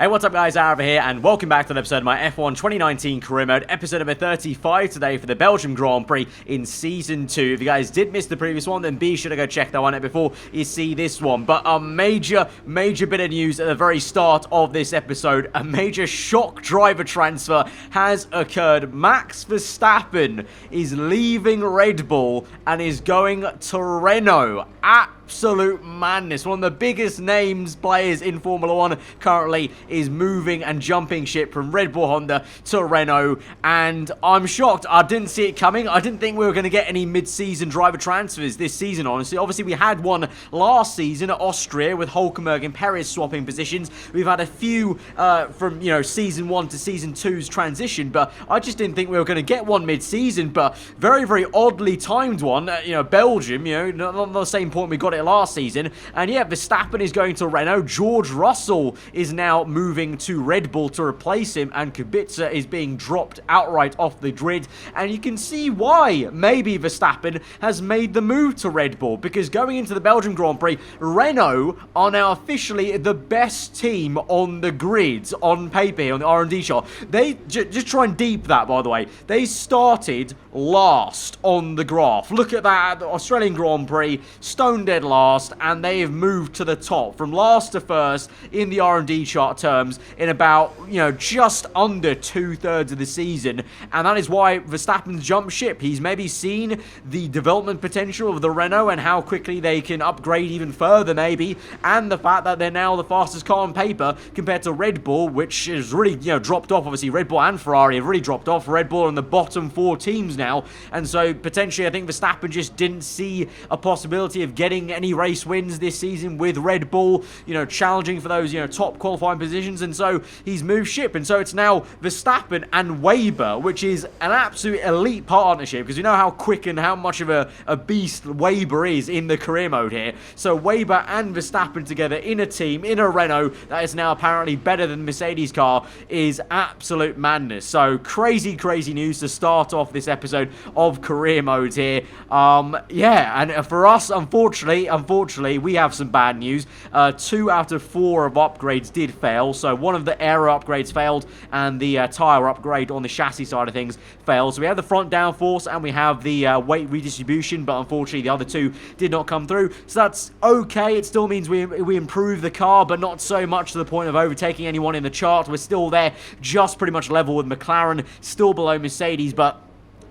Hey, what's up guys, aarava here, and welcome back to an episode of my F1 2019 career mode, episode number 35 today for the Belgian Grand Prix in Season 2. If you guys did miss the previous one, then be sure to go check that one out before you see this one. But a major bit of news at the very start of this episode. A major shock driver transfer has occurred. Max Verstappen is leaving Red Bull and is going to Renault. Absolute madness. One of the biggest names players in Formula 1 currently is moving and jumping ship from Red Bull Honda to Renault, and I'm shocked. I didn't see it coming. I didn't think we were going to get any mid-season driver transfers this season, honestly. Obviously, we had one last season at Austria with Hülkenberg and Perez swapping positions. We've had a few from, Season 1 to Season 2's transition, but I just didn't think we were going to get one mid-season, but very oddly timed one. Belgium, not the same point we got it last season. And yeah, Verstappen is going to Renault. George Russell is now moving to Red Bull to replace him, and Kubica is being dropped outright off the grid. And you can see why maybe Verstappen has made the move to Red Bull, because going into the Belgian Grand Prix, Renault are now officially the best team on the grid on paper here on the R&D chart. They just try and deep that, by the way. They started last on the graph. Look at that, the Australian Grand Prix, stone dead last, and they have moved to the top from last to first in the R&D chart terms in about, just under 2/3 of the season. And that is why Verstappen's jumped ship. He's maybe seen the development potential of the Renault and how quickly they can upgrade even further, maybe, and the fact that they're now the fastest car on paper compared to Red Bull, which has really, dropped off. Obviously, Red Bull and Ferrari have really dropped off. Red Bull are in the bottom 4 teams now, and so potentially I think Verstappen just didn't see a possibility of getting any race wins this season with Red Bull, challenging for those, top qualifying positions, and so he's moved ship, and so it's now Verstappen and Weber, which is an absolute elite partnership, because we know how quick and how much of a beast Weber is in the career mode here. So Weber and Verstappen together in a team, in a Renault that is now apparently better than the Mercedes car, is absolute madness. So crazy news to start off this episode of career modes here. And for us, unfortunately, we have some bad news. 2 out of 4 of upgrades did fail. So one of the aero upgrades failed, and the tyre upgrade on the chassis side of things failed. So we have the front downforce and we have the weight redistribution, but unfortunately the other 2 did not come through. So that's okay. It still means we improve the car, but not so much to the point of overtaking anyone in the chart. We're still there, just pretty much level with McLaren, still below Mercedes, but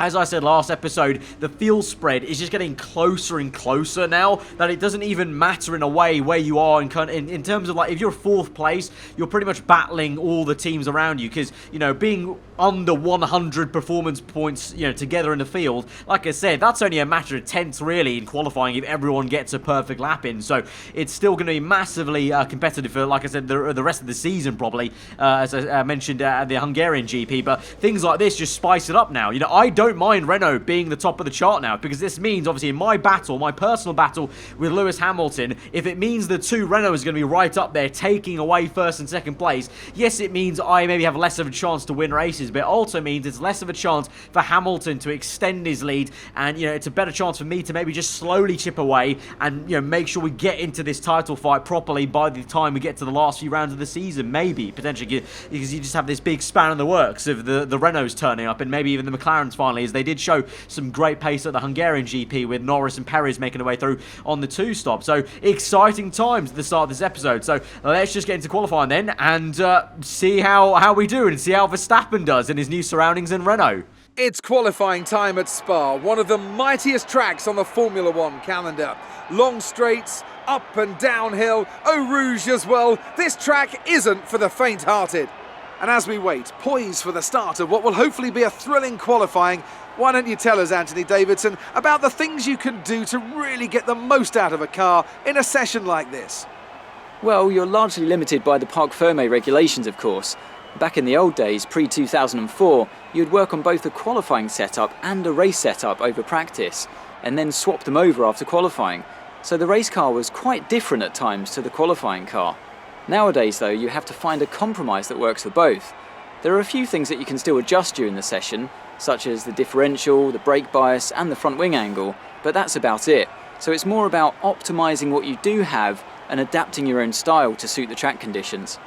as I said last episode, the field spread is just getting closer and closer now, that it doesn't even matter in a way where you are in terms of, like, if you're 4th place, you're pretty much battling all the teams around you, because, being under 100 performance points, together in the field, like I said, that's only a matter of tenths really in qualifying if everyone gets a perfect lap in. So it's still going to be massively competitive for, like I said, the rest of the season probably, as I mentioned at the Hungarian GP. But things like this just spice it up now. I don't mind Renault being the top of the chart now, because this means, obviously, in my personal battle with Lewis Hamilton, if it means the 2 Renaults are going to be right up there taking away 1st and 2nd place, yes, it means I maybe have less of a chance to win races, but it also means it's less of a chance for Hamilton to extend his lead, and it's a better chance for me to maybe just slowly chip away and make sure we get into this title fight properly by the time we get to the last few rounds of the season, maybe, potentially, because you just have this big span in the works of the Renaults turning up, and maybe even the McLarens finally, as they did show some great pace at the Hungarian GP with Norris and Perez making their way through on the 2 stop. So exciting times at the start of this episode. So let's just get into qualifying then, and see how we do, and see how Verstappen does in his new surroundings in Renault. It's qualifying time at Spa, one of the mightiest tracks on the Formula 1 calendar. Long straights, up and downhill, Eau Rouge as well. This track isn't for the faint-hearted. And as we wait, poised for the start of what will hopefully be a thrilling qualifying, why don't you tell us, Anthony Davidson, about the things you can do to really get the most out of a car in a session like this? Well, you're largely limited by the Parc Fermé regulations, of course. Back in the old days, pre-2004, you'd work on both a qualifying setup and a race setup over practice, and then swap them over after qualifying. So the race car was quite different at times to the qualifying car. Nowadays, though, you have to find a compromise that works for both. There are a few things that you can still adjust during the session, such as the differential, the brake bias, and the front wing angle, but that's about it. So it's more about optimizing what you do have and adapting your own style to suit the track conditions.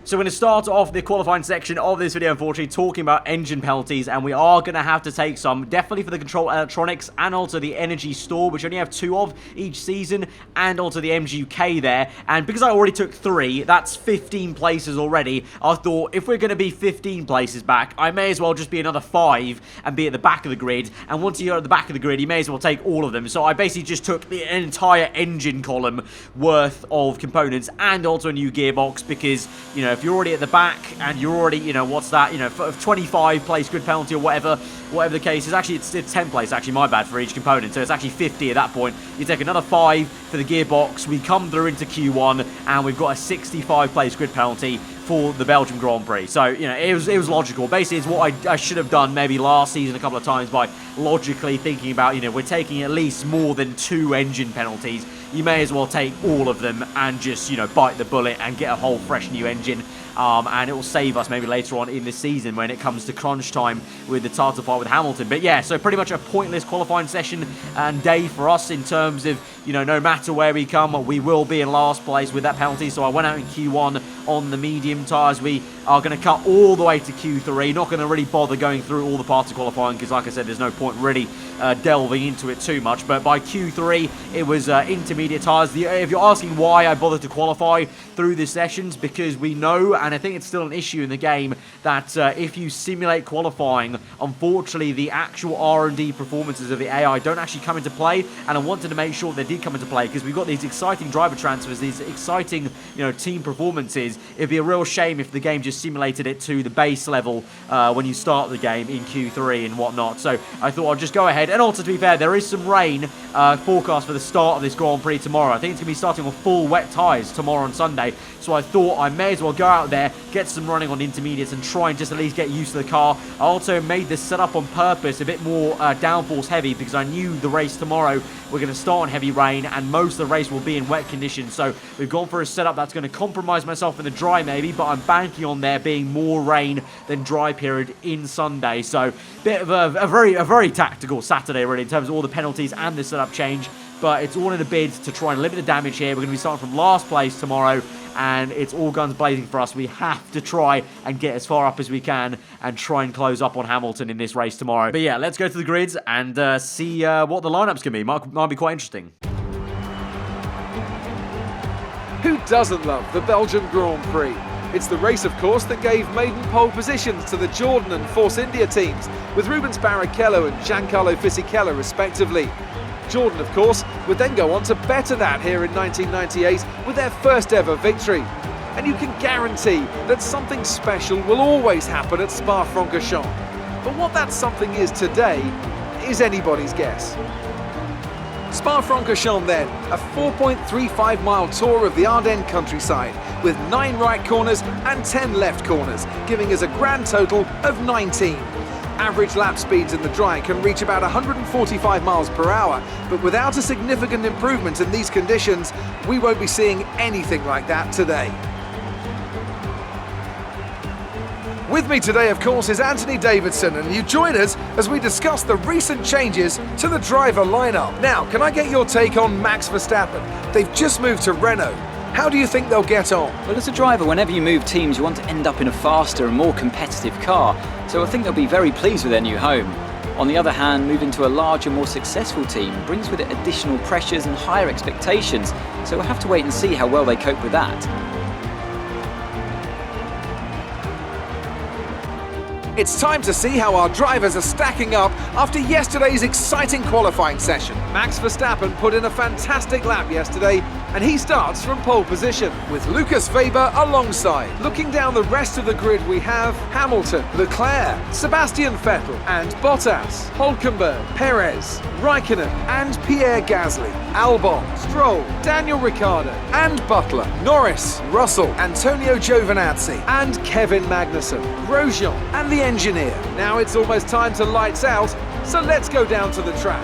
So we're going to start off the qualifying section of this video, unfortunately, talking about engine penalties, and we are going to have to take some, definitely for the control electronics and also the energy store, which we only have 2 of each season, and also the MGUK there. And because I already took 3, that's 15 places already. I thought, if we're going to be 15 places back, I may as well just be another 5 and be at the back of the grid. And once you're at the back of the grid, you may as well take all of them. So I basically just took the entire engine column worth of components and also a new gearbox, because, you know, if you're already at the back and you're already, you know, what's that, you know, 25 place grid penalty or whatever the case is. Actually, it's 10 place, actually, my bad, for each component, so it's actually 50 at that point. You take another 5 for the gearbox, we come through into Q1, and we've got a 65 place grid penalty for the Belgian Grand Prix. So, you know, it was logical. Basically, it's what I should have done maybe last season a couple of times, by logically thinking about, you know, we're taking at least more than 2 engine penalties. You may as well take all of them and just, you know, bite the bullet and get a whole fresh new engine. And it will save us maybe later on in the season when it comes to crunch time with the title fight with Hamilton. But yeah, so pretty much a pointless qualifying session and day for us in terms of, you know, no matter where we come, we will be in last place with that penalty. So I went out in Q1 on the medium tyres. We are going to cut all the way to Q3. Not going to really bother going through all the parts of qualifying because, like I said, there's no point really delving into it too much. But by Q3, it was intermediate tyres. If you're asking why I bothered to qualify through the sessions, because we know, and I think it's still an issue in the game, that if you simulate qualifying, unfortunately the actual R&D performances of the AI don't actually come into play, and I wanted to make sure they did come into play because we've got these exciting driver transfers, these exciting, you know, team performances. It'd be a real shame if the game just simulated it to the base level when you start the game in Q3 and whatnot. So I thought I'd just go ahead, and also, to be fair, there is some rain forecast for the start of this Grand Prix tomorrow. I think it's going to be starting on full wet tyres tomorrow on Sunday, so I thought I may as well go out there, get some running on intermediates and try and just at least get used to the car. I also made this setup on purpose a bit more downforce heavy because I knew the race tomorrow we're going to start on heavy rain and most of the race will be in wet conditions. So we've gone for a setup that's going to compromise myself in the dry maybe, but I'm banking on there being more rain than dry period in Sunday. So bit of a very tactical Saturday really in terms of all the penalties and the setup change. But it's all in a bid to try and limit the damage here. We're going to be starting from last place tomorrow, and it's all guns blazing for us. We have to try and get as far up as we can and try and close up on Hamilton in this race tomorrow. But yeah, let's go to the grids and see what the lineups can be. Might be quite interesting. Who doesn't love the Belgian Grand Prix? It's the race, of course, that gave maiden pole positions to the Jordan and Force India teams, with Rubens Barrichello and Giancarlo Fisichella respectively. Jordan, of course, would then go on to better that here in 1998 with their first ever victory. And you can guarantee that something special will always happen at Spa-Francorchamps. But what that something is today is anybody's guess. Spa-Francorchamps then, a 4.35 mile tour of the Ardennes countryside with 9 right corners and 10 left corners, giving us a grand total of 19. Average lap speeds in the dry can reach about 145 miles per hour, but without a significant improvement in these conditions, we won't be seeing anything like that today. With me today, of course, is Anthony Davidson, and you join us as we discuss the recent changes to the driver lineup. Now, can I get your take on Max Verstappen? They've just moved to Renault. How do you think they'll get on? Well, as a driver, whenever you move teams, you want to end up in a faster and more competitive car, so I think they'll be very pleased with their new home. On the other hand, moving to a larger, more successful team brings with it additional pressures and higher expectations, so we'll have to wait and see how well they cope with that. It's time to see how our drivers are stacking up after yesterday's exciting qualifying session. Max Verstappen put in a fantastic lap yesterday, and he starts from pole position, with Lucas Weber alongside. Looking down the rest of the grid, we have Hamilton, Leclerc, Sebastian Vettel and Bottas, Hülkenberg, Perez, Raikkonen and Pierre Gasly, Albon, Stroll, Daniel Ricciardo and Butler, Norris, Russell, Antonio Giovinazzi and Kevin Magnussen, Grosjean and the engineer. Now it's almost time to lights out, so let's go down to the track.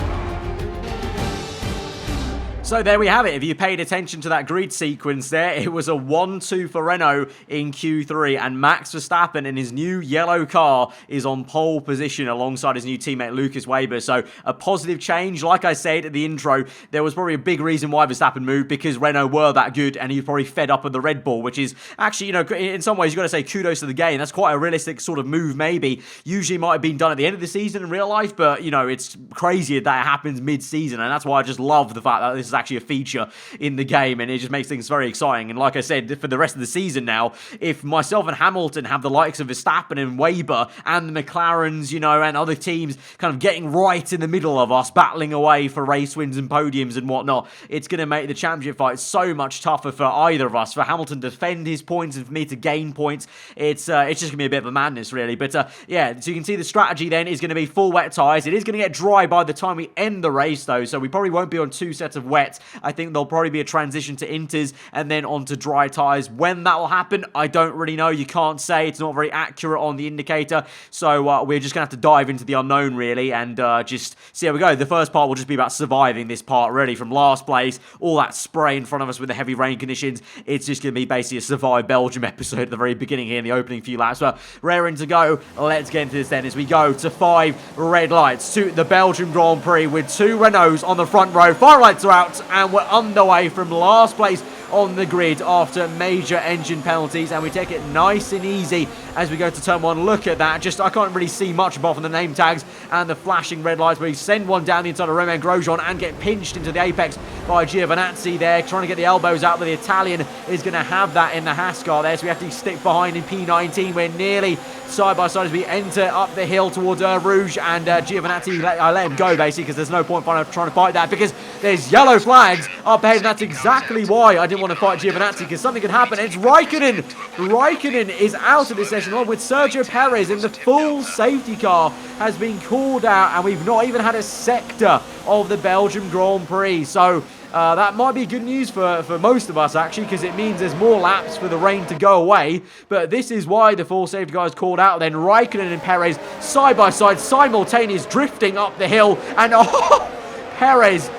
So there we have it. If you paid attention to that grid sequence there, it was a 1-2 for Renault in Q3, and Max Verstappen in his new yellow car is on pole position alongside his new teammate Lucas Weber. So a positive change. Like I said at the intro, there was probably a big reason why Verstappen moved, because Renault were that good and he was probably fed up with the Red Bull, which is actually, you know, in some ways you've got to say kudos to the game. That's quite a realistic sort of move maybe. Usually might have been done at the end of the season in real life, but, you know, it's crazy that it happens mid-season, and that's why I just love the fact that this is actually a feature in the game, and it just makes things very exciting. And like I said, for the rest of the season now, if myself and Hamilton have the likes of Verstappen and Weber and the McLarens, you know, and other teams kind of getting right in the middle of us, battling away for race wins and podiums and whatnot, it's going to make the championship fight so much tougher for either of us. For Hamilton to defend his points and for me to gain points, it's just going to be a bit of a madness, really. But yeah, so you can see the strategy then is going to be full wet tyres. It is going to get dry by the time we end the race, though, so we probably won't be on 2 sets of wet. I think there'll probably be a transition to inters and then onto dry tyres. When that will happen, I don't really know. You can't say. It's not very accurate on the indicator. So we're just going to have to dive into the unknown, really, and just see how we go. The first part will just be about surviving this part, really, from last place, all that spray in front of us with the heavy rain conditions. It's just going to be basically a Survive Belgium episode at the very beginning here in the opening few laps. But raring to go. Let's get into this then as we go to 5 red lights to the Belgian Grand Prix with 2 Renaults on the front row. 5 lights are out, and we're underway from last place on the grid after major engine penalties, and we take it nice and easy as we go to turn 1. Look at that. Just, I can't really see much apart from the name tags and the flashing red lights. We send one down the inside of Romain Grosjean and get pinched into the apex by Giovinazzi there, trying to get the elbows out, but the Italian is going to have that in the Haskar there, so we have to stick behind in P19. We're nearly side by side as we enter up the hill towards Rouge, and Giovinazzi, I let him go basically because there's no point trying to fight that because there's yellow flags up ahead, and that's exactly why I didn't want to fight Giovinazzi, because something could happen. It's Raikkonen. Raikkonen is out of this session along with Sergio Perez, and the full safety car has been called out, and we've not even had a sector of the Belgian Grand Prix. So that might be good news for most of us, actually, because it means there's more laps for the rain to go away. But this is why the full safety car is called out. Then Raikkonen and Perez side by side, simultaneous drifting up the hill, and Perez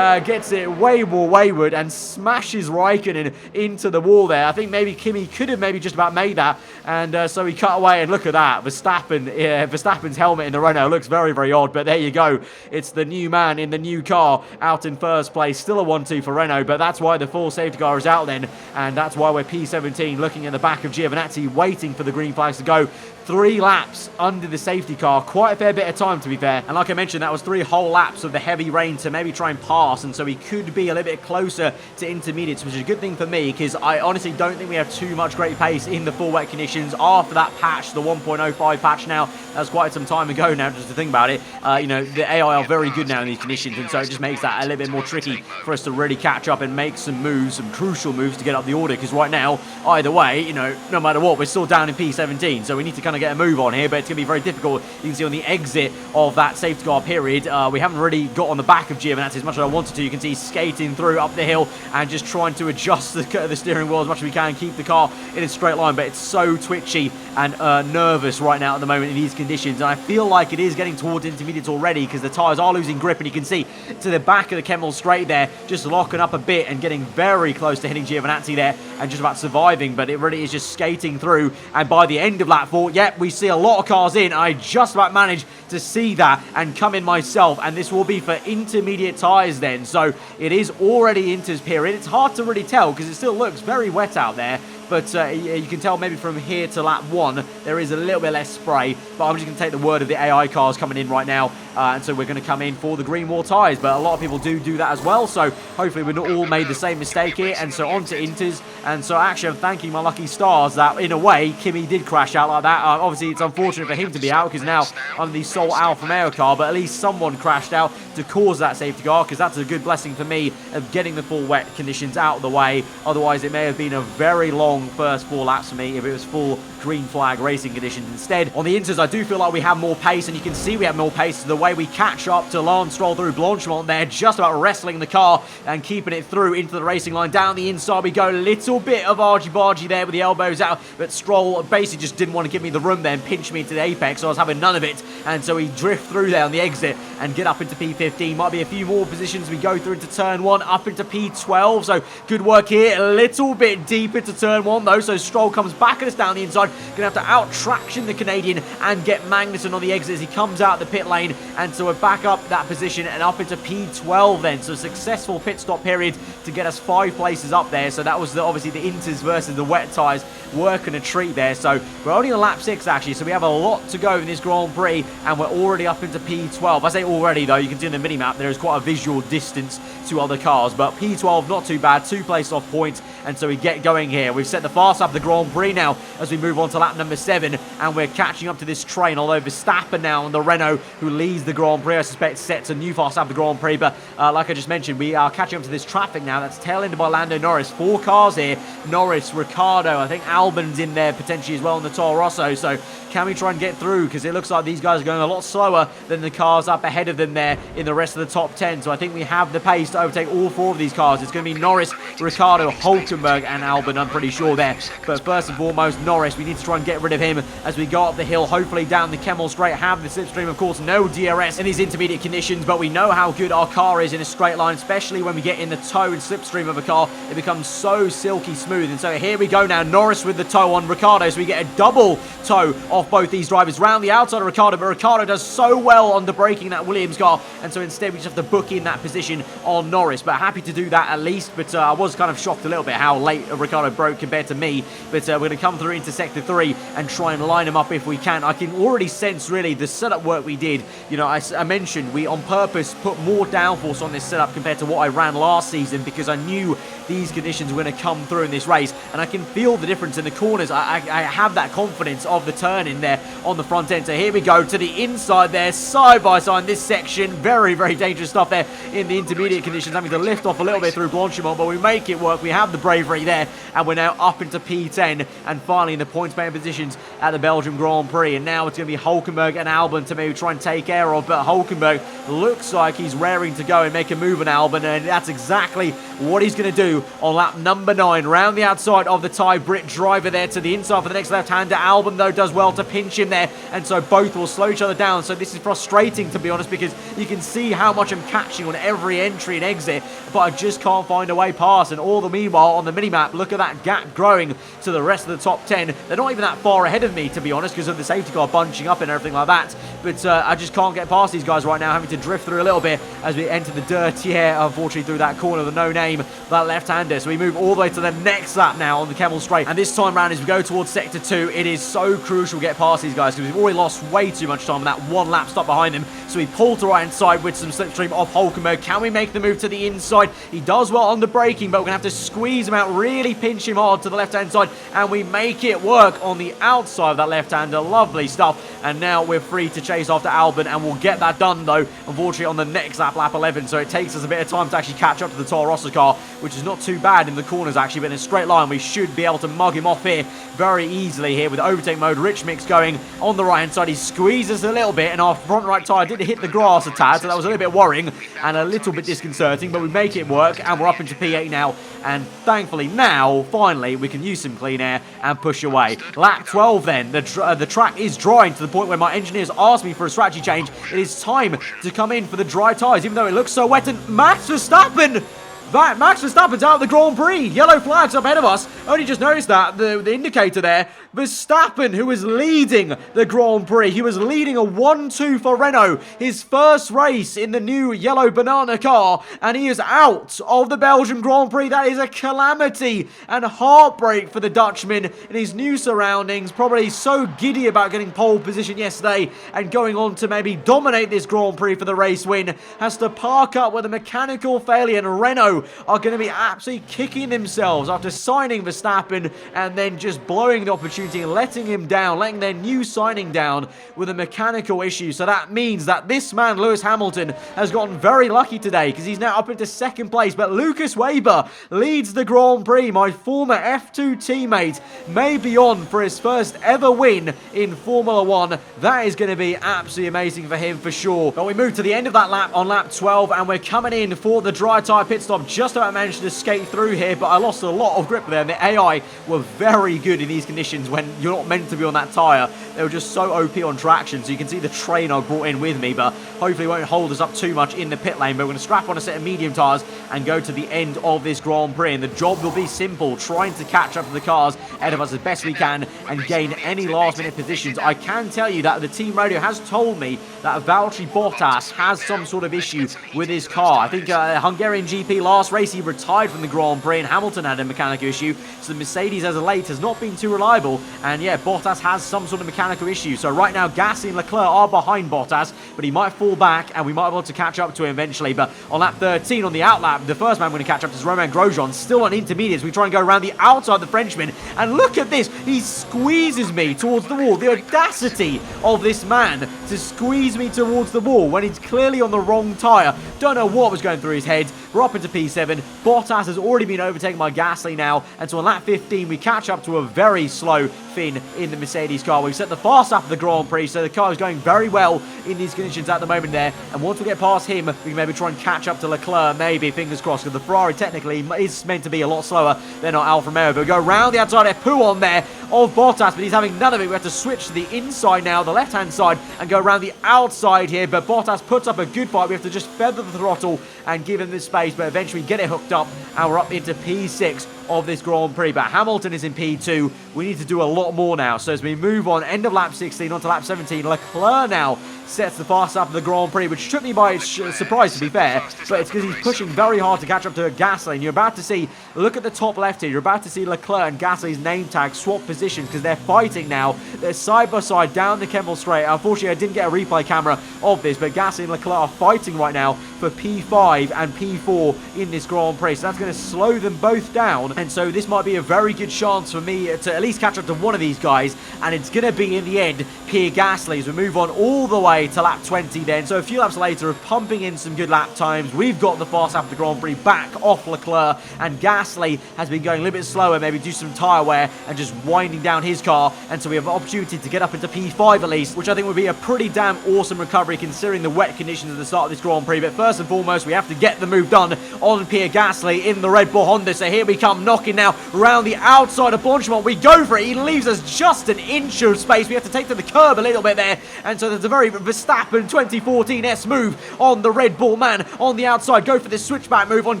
gets it way more wayward and smashes Raikkonen into the wall there. I think maybe Kimi could have maybe just about made that, and so he cut away, and look at that. Verstappen's helmet in the Renault looks very, very odd, but there you go. It's the new man in the new car out in first place. Still a 1-2 for Renault, but that's why the full safety car is out then, and that's why we're P17 looking at the back of Giovinazzi, waiting for the green flags to go. 3 laps under the safety car. Quite a fair bit of time, to be fair. And like I mentioned, that was 3 whole laps of the heavy rain to maybe try and pass, and so he could be a little bit closer to intermediates, which is a good thing for me, because I honestly don't think we have too much great pace in the full wet conditions after that patch, the 1.05 patch now. That's quite some time ago now, just to think about it. You know, the AI are very good now in these conditions, and so it just makes that a little bit more tricky for us to really catch up and make some moves, some crucial moves to get up the order, because right now, either way, you know, no matter what, we're still down in P17, so we need to kind of get a move on here, but it's going to be very difficult. You can see on the exit of that safety car period, we haven't really got on the back of Giovinazzi as much as I wanted to. You can see skating through up the hill and just trying to adjust the steering wheel as much as we can, keep the car in a straight line, but it's so twitchy and nervous right now at the moment in these conditions, and I feel like it is getting towards intermediates already because the tyres are losing grip, and you can see to the back of the Kemmel straight there, just locking up a bit and getting very close to hitting Giovinazzi there and just about surviving, but it really is just skating through, and by the end of lap 4, yep, we see a lot of cars in. I just about managed to see that and come in myself, and this will be for intermediate tyres then, so it is already Inter's period. It's hard to really tell because it still looks very wet out there, but you can tell maybe from here to lap 1 there is a little bit less spray, but I'm just going to take the word of the AI cars coming in right now, and so we're going to come in for the green wall tyres, but a lot of people do that as well, so hopefully we've not all made the same mistake here, and so on to Inters, and so actually I'm thanking my lucky stars that in a way Kimi did crash out like that. Obviously it's unfortunate for him to be out because now I'm the sole Alfa Romeo car, but at least someone crashed out to cause that safety car, because that's a good blessing for me of getting the full wet conditions out of the way. Otherwise it may have been a very long long first 4 laps for me if it was full green flag racing conditions instead. On the inters, I do feel like we have more pace, and you can see we have more pace the way we catch up to Lance Stroll through Blanchimont there, just about wrestling the car and keeping it through into the racing line. Down the inside we go, little bit of argy-bargy there with the elbows out, but Stroll basically just didn't want to give me the room there and pinch me into the apex, so I was having none of it, and so we drift through there on the exit and get up into P15. Might be a few more positions. We go through into turn 1, up into P12, so good work here. A little bit deep into turn 1 though, so Stroll comes back at us down the inside. Gonna have to out-traction the Canadian and get Magnussen on the exit as he comes out the pit lane, and so we're back up that position and up into P12 then. So a successful pit stop period to get us 5 places up there. So that was obviously the inters versus the wet tyres working a treat there. So we're only on lap 6 actually, so we have a lot to go in this Grand Prix, and we're already up into P12. I say already though, you can see in the mini-map there is quite a visual distance to other cars, but P12 not too bad, 2 places off point, and so we get going here. We've set the fast lap of the Grand Prix now as we move on to lap number 7, and we're catching up to this train, although Verstappen now on the Renault, who leads the Grand Prix, I suspect sets a new fast lap of the Grand Prix, but like I just mentioned, we are catching up to this traffic now that's tail-ended by Lando Norris. 4 cars here, Norris, Ricciardo, I think Albon's in there potentially as well on the Toro Rosso, so can we try and get through? Because it looks like these guys are going a lot slower than the cars up ahead of them there in the rest of the top 10. So I think we have the pace to overtake all 4 of these cars. It's going to be Norris, Ricciardo, Hulkenberg and Albon, I'm pretty sure there. But first and foremost, Norris, we need to try and get rid of him as we go up the hill, hopefully down the Kemmel Straight, have the slipstream, of course, no DRS in these intermediate conditions, but we know how good our car is in a straight line, especially when we get in the toe and slipstream of a car. It becomes so silky smooth. And so here we go now, Norris with the toe on Ricciardo, so we get a double toe off both these drivers round the outside of Ricciardo, but Ricciardo does so well under braking that Williams car, and so instead we just have to book in that position on Norris, but happy to do that at least. But I was kind of shocked a little bit how late Ricciardo broke compared to me, but we're going to come through into sector 3 and try and line him up if we can. I can already sense really the setup work we did. You know, I mentioned we on purpose put more downforce on this setup compared to what I ran last season, because I knew these conditions were going to come through in this race, and I can feel the difference in the corners. I have that confidence of the turn in there on the front end. So here we go to the inside there, side by side in this section. Very, very dangerous stuff there in the intermediate conditions, having to lift off a little bit through Blanchimont, but we make it work. We have the bravery there, and we're now up into P10 and finally in the points-paying positions at the Belgian Grand Prix. And now it's going to be Hulkenberg and Albon to maybe try and take care of, but Hulkenberg looks like he's raring to go and make a move on Albon, and that's exactly what he's going to do on lap number 9. Round the outside of the Thai Brit driver there to the inside for the next left-hander. Albon, though, does well to pinch him there, and so both will slow each other down. So this is frustrating, to be honest, because you can see how much I'm catching on every entry and exit, but I just can't find a way past. And all the meanwhile on the mini-map, look at that gap growing to the rest of the top 10. They're not even that far ahead of me, to be honest, because of the safety car bunching up and everything like that. But I just can't get past these guys right now, having to drift through a little bit as we enter the dirty air, unfortunately, through that corner, the no-name, that left-hander. So we move all the way to the next lap now on the Kemmel Straight. And this time round, as we go towards Sector 2, it is so crucial to get past these guys, because we've already lost way too much time on that one lap stop behind them. So we pull to right-hand side with some slipstream off Hulkenberg. Can we make the move to the inside? He does well on the braking, but we're going to have to squeeze him out, really pinch him hard to the left-hand side, and we make it work on the outside of that left-hander. Lovely stuff. And now we're free to chase after Albon, and we'll get that done, though, unfortunately, on the next lap, lap 11. So it takes us a bit of time to actually catch up to the Toro Rosso car, which is not too bad in the corners, actually, but in a straight line, we should be able to mug him off here very easily here with overtake mode. Rich Mix going on the right-hand side. He squeezes a little bit, and our front right tyre did hit the grass a tad, so that was a little bit worrying and a little bit disconcerting, but we make it work, and we're up into P8 now, and thankfully now, finally, we can use some clean air and push away. Lap 12 then, the track is drying to the point where my engineers asked me for a strategy change. It is time to come in for the dry tyres, even though it looks so wet, and Max Verstappen! Max Verstappen's out of the Grand Prix. Yellow flags up ahead of us. Only just noticed that, the indicator there. Verstappen, who was leading the Grand Prix. He was leading a 1-2 for Renault. His first race in the new yellow banana car. And he is out of the Belgian Grand Prix. That is a calamity and heartbreak for the Dutchman in his new surroundings. Probably so giddy about getting pole position yesterday and going on to maybe dominate this Grand Prix for the race win. Has to park up with a mechanical failure, and Renault are going to be absolutely kicking themselves after signing Verstappen and then just blowing the opportunity opportunity and letting him down, letting their new signing down with a mechanical issue. So that means that this man, Lewis Hamilton, has gotten very lucky today because he's now up into second place. But Lucas Weber leads the Grand Prix. My former F2 teammate may be on for his first ever win in Formula 1. That is going to be absolutely amazing for him for sure. But we move to the end of that lap on lap 12 and we're coming in for the dry tyre pit stop. Just about managed to skate through here, but I lost a lot of grip there, and the AI were very good in these conditions when you're not meant to be on that tyre. They were just so OP on traction, so you can see the train I brought in with me, but hopefully it won't hold us up too much in the pit lane. But we're going to strap on a set of medium tyres and go to the end of this Grand Prix, and the job will be simple, trying to catch up to the cars ahead of us as best we can and gain any last minute positions. I can tell you that the team radio has told me that Valtteri Bottas has some sort of issue with his car. I think Hungarian GP last race he retired from the Grand Prix and Hamilton had a mechanical issue, so the Mercedes as of late has not been too reliable, and yeah, Bottas has some sort of mechanical issue. So right now Gasly and Leclerc are behind Bottas, but he might fall back and we might be able to catch up to him eventually. But on lap 13 on the outlap, the first man we're going to catch up is Romain Grosjean, still on intermediates. We try and go around the outside of the Frenchman, and look at this, he squeezes me towards the wall. The audacity of this man to squeeze me towards the wall when he's clearly on the wrong tyre. Don't know what was going through his head. We're up into P7. Bottas has already been overtaken by Gasly now, and so on lap 15 we catch up to a very slow Finn in the Mercedes car. We've set the fast lap of the Grand Prix, so the car is going very well in these conditions at the moment there, and once we get past him we can maybe try and catch up to Leclerc, maybe, fingers crossed, because the Ferrari technically is meant to be a lot slower than our Alfa Romeo. But we go around the outside of on there of Bottas, but he's having none of it. We have to switch to the inside now, the left hand side, and go around the outside here, but Bottas puts up a good fight. We have to just feather the throttle and give him this space, but eventually get it hooked up, and we're up into P6 of this Grand Prix. But Hamilton is in P2. We need to do a lot more now. So as we move on, end of lap 16 onto lap 17, Leclerc now sets the fast lap of the Grand Prix, which took me by surprise, to be fair, but it's because he's pushing very hard to catch up to Gasly. And you're about to see, look at the top left here, you're about to see Leclerc and Gasly's name tag swap positions because they're fighting now. They're side by side down the Kemmel Straight. Unfortunately, I didn't get a replay camera of this, but Gasly and Leclerc are fighting right now for P5 and P4 in this Grand Prix. So that's going to slow them both down, and so this might be a very good chance for me to at least catch up to one of these guys, and it's going to be in the end Pierre Gasly as we move on all the way to lap 20 then. So a few laps later of pumping in some good lap times, we've got the fast lap of the Grand Prix back off Leclerc, and Gasly has been going a little bit slower, maybe do some tyre wear and just winding down his car, and so we have an opportunity to get up into P5 at least, which I think would be a pretty damn awesome recovery considering the wet conditions at the start of this Grand Prix. But first and foremost, we have to get the move done on Pierre Gasly in the Red Bull Honda. So here we come, knocking now around the outside of Blanchimont. We go for it. He leaves us just an inch of space. We have to take to the curb a little bit there, and so there's a very Verstappen 2014-S move on the Red Bull man on the outside. Go for this switchback move on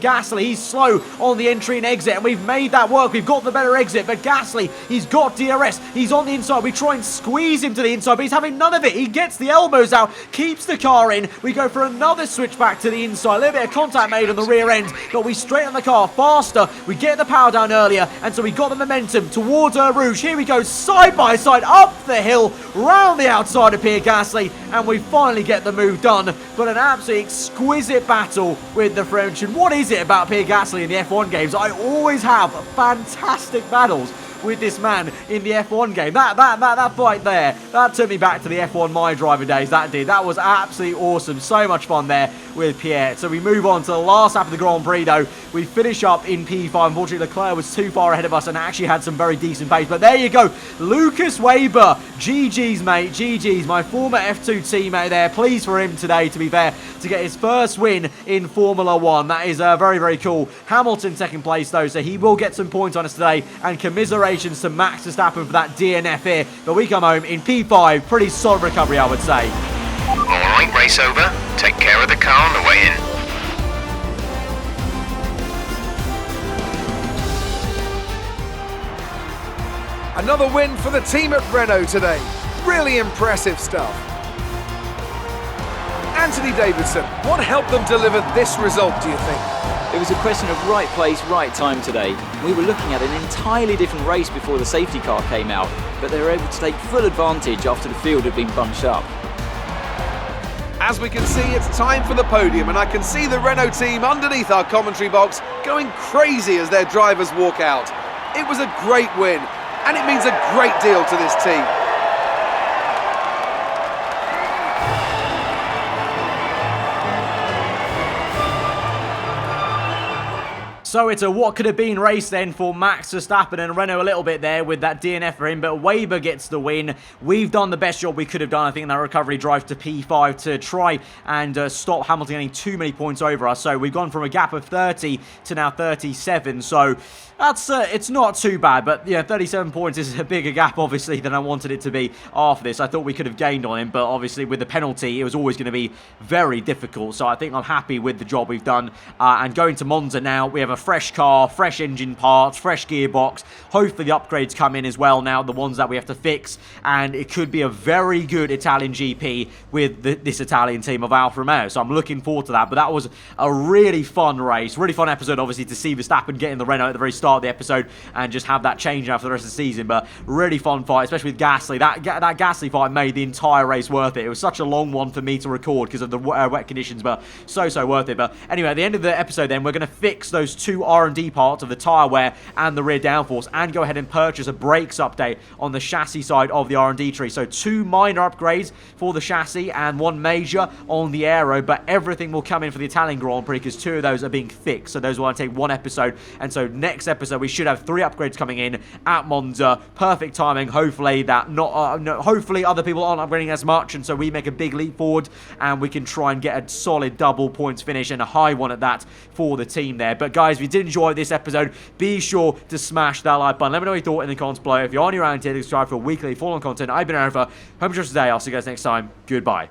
Gasly. He's slow on the entry and exit, and we've made that work. We've got the better exit, but Gasly, he's got DRS. He's on the inside. We try and squeeze him to the inside, but he's having none of it. He gets the elbows out, keeps the car in. We go for another switchback to the inside. A little bit of contact made on the rear end, but we straighten the car faster. We get the power down earlier, and so we got the momentum towards Eau Rouge. Here we go, side by side, up the hill, round the outside of Pierre Gasly, and we finally get the move done. But an absolutely exquisite battle with the French. And what is it about Pierre Gasly in the F1 games? I always have fantastic battles with this man in the F1 game. That fight there, that took me back to the F1 My Driver days. That did. That was absolutely awesome. So much fun there with Pierre. So we move on to the last lap of the Grand Prix though. We finish up in P5. Unfortunately, Leclerc was too far ahead of us and actually had some very decent pace. But there you go. Lucas Weber. GG's, mate. GG's. My former F2 teammate there. Pleased for him today, to be fair, to get his first win in Formula 1. That is very, very cool. Hamilton second place though, so he will get some points on us today, and commiserations to Max Verstappen for that DNF here. But we come home in P5. Pretty solid recovery, I would say. Alright, race over. Take care of the car on the way in. Another win for the team at Renault today. Really impressive stuff. Anthony Davidson, what helped them deliver this result, do you think? It was a question of right place, right time today. We were looking at an entirely different race before the safety car came out, but they were able to take full advantage after the field had been bunched up. As we can see, it's time for the podium, and I can see the Renault team underneath our commentary box going crazy as their drivers walk out. It was a great win, and it means a great deal to this team. So it's a what could have been race then for Max Verstappen and Renault a little bit there with that DNF for him, but Weber gets the win. We've done the best job we could have done, I think, in that recovery drive to P5 to try and stop Hamilton getting too many points over us. So we've gone from a gap of 30 to now 37, so that's it's not too bad, but yeah, 37 points is a bigger gap, obviously, than I wanted it to be after this. I thought we could have gained on him, but obviously with the penalty, it was always going to be very difficult, so I think I'm happy with the job we've done. And going to Monza now, we have a fresh car, fresh engine parts, fresh gearbox. Hopefully the upgrades come in as well now, the ones that we have to fix, and it could be a very good Italian GP with this Italian team of Alfa Romeo, so I'm looking forward to that. But that was a really fun race, really fun episode, obviously, to see Verstappen get in the Renault at the very start of the episode and just have that change now for the rest of the season. But really fun fight, especially with Gasly. That Gasly fight made the entire race worth it. It was such a long one for me to record because of the wet conditions, but so worth it. But anyway, at the end of the episode then, we're going to fix those two R&D parts of the tyre wear and the rear downforce, and go ahead and purchase a brakes update on the chassis side of the R&D tree. So 2 minor upgrades for the chassis and 1 major on the aero, but everything will come in for the Italian Grand Prix because 2 of those are being fixed. So those will only take 1 episode, and so next episode we should have 3 upgrades coming in at Monza. Perfect timing. Hopefully that hopefully other people aren't upgrading as much, and so we make a big leap forward and we can try and get a solid double points finish, and a high one at that for the team there. But guys, if you did enjoy this episode, be sure to smash that like button. Let me know what you thought in the comments below. If you're on your own, subscribe for weekly full-on content. I've been Aarava. Hope you enjoyed today. I'll see you guys next time. Goodbye.